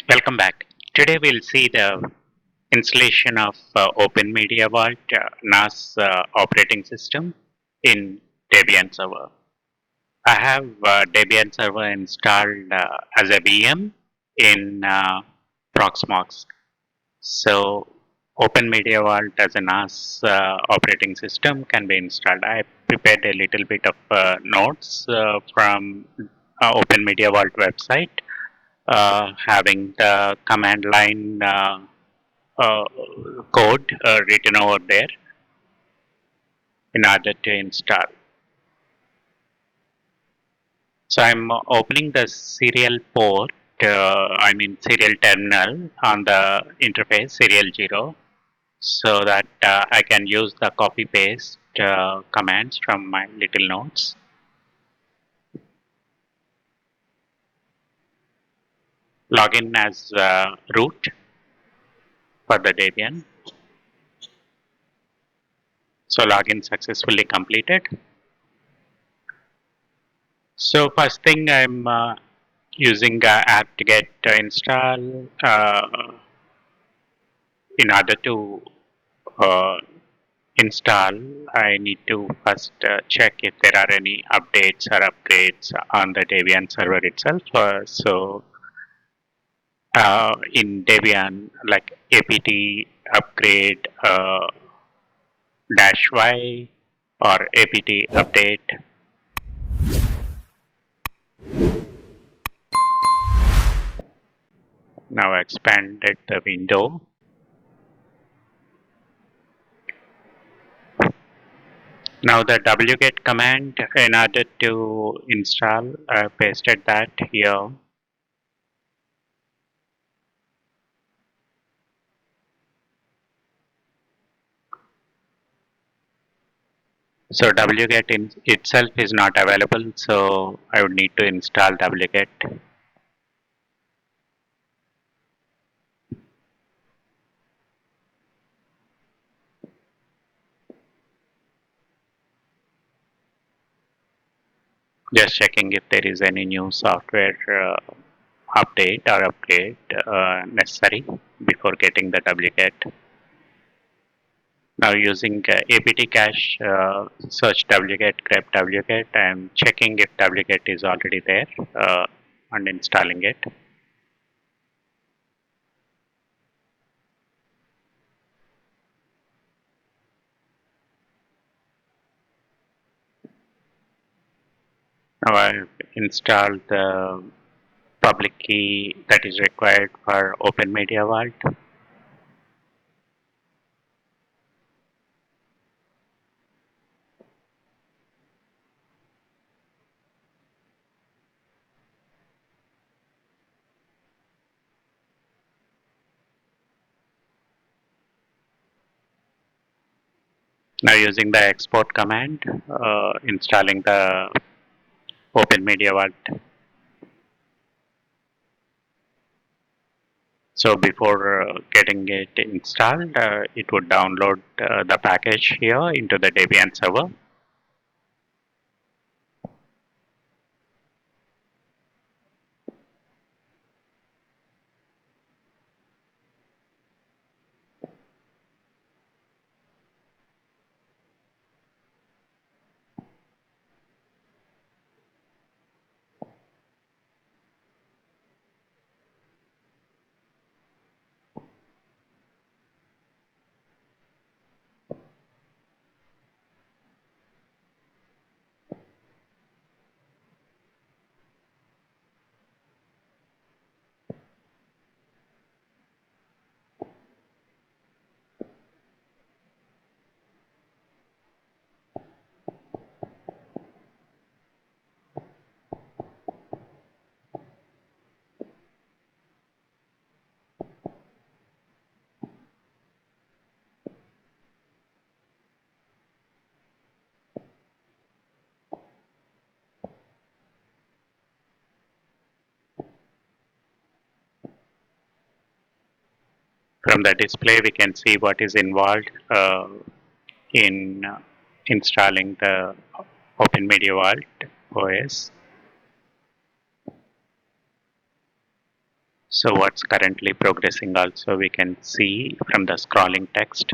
Welcome back. Today we'll see the installation of OpenMediaVault NAS operating system in Debian Server. I have Debian Server installed as a VM in Proxmox. So OpenMediaVault as a NAS operating system can be installed. I prepared a little bit of notes from OpenMediaVault website having the command line uh, code written over there in order to install. So I'm opening the serial port, serial terminal on the interface serial 0 so that I can use the copy paste commands from my little notes. Login as root for the Debian. So login successfully completed. So first thing I'm using apt-get install in order to uh, install. I need to first check if there are any updates or upgrades on the Debian server itself. In Debian, like apt upgrade -y or apt update. Now I expanded the window. Now the wget command, in order to install, I pasted that here. So wget itself is not available, so I would need to install wget. Just checking if there is any new software update or upgrade necessary before getting the wget. Now using apt cache search wget, grep wget, I am checking if wget is already there and installing it. Now I've installed the public key that is required for OpenMediaVault. Now using the export command, installing the OpenMediaVault. So before getting it installed, it would download the package here into the Debian server. From the display, we can see what is involved in installing the OpenMediaVault OS. So what's currently progressing also we can see from the scrolling text.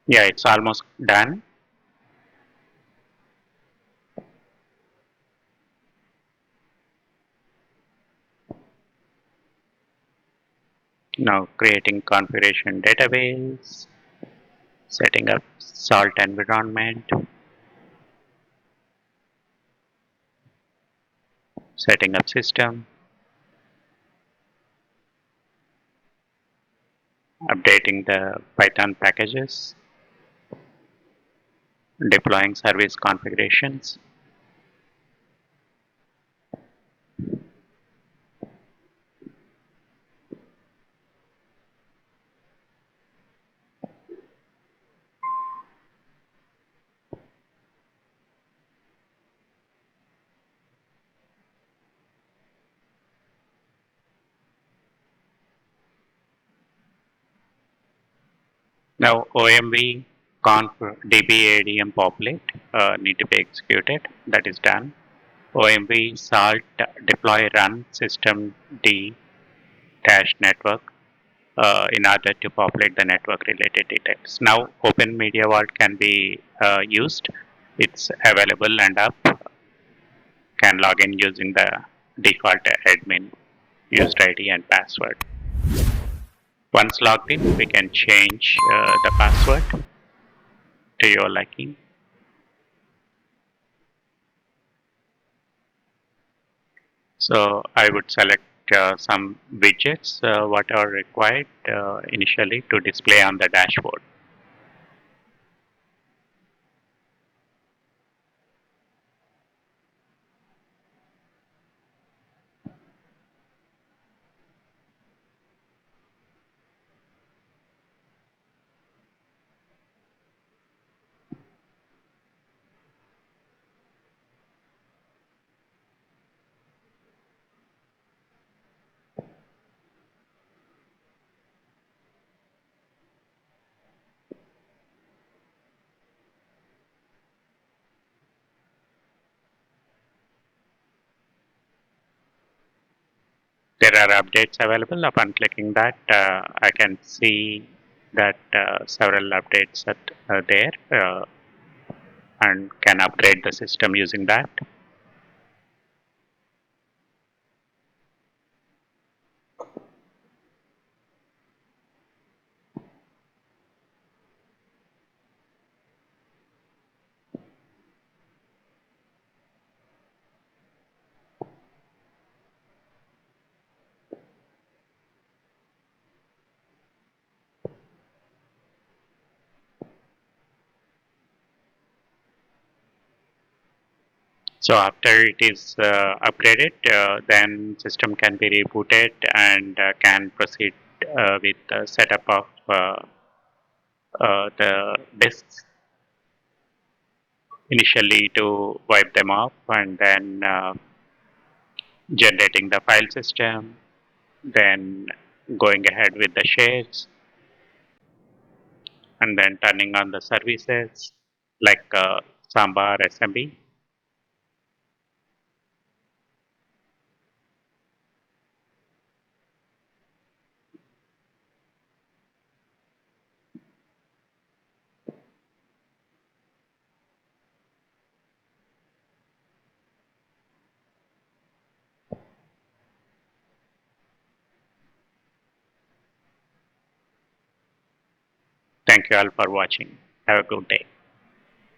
Yeah, it's almost done. Now creating configuration database, setting up salt environment, setting up system, updating the Python packages, deploying service configurations. Now OMV conf dbadm populate need to be executed. That is done. OMV salt deploy run system d dash network in order to populate the network related details. Now OpenMediaVault can be used. It's available and up. Can log in using the default admin used ID and password. Once logged in, we can change the password to your liking. So I would select some widgets what are required initially to display on the dashboard. There are updates available. Upon clicking that, I can see that several updates are there and can upgrade the system using that. So after it is upgraded, then system can be rebooted and can proceed with the setup of the disks initially to wipe them off and then generating the file system, then going ahead with the shares, and then turning on the services like Sambar SMB. Thank you all for watching. Have a good day.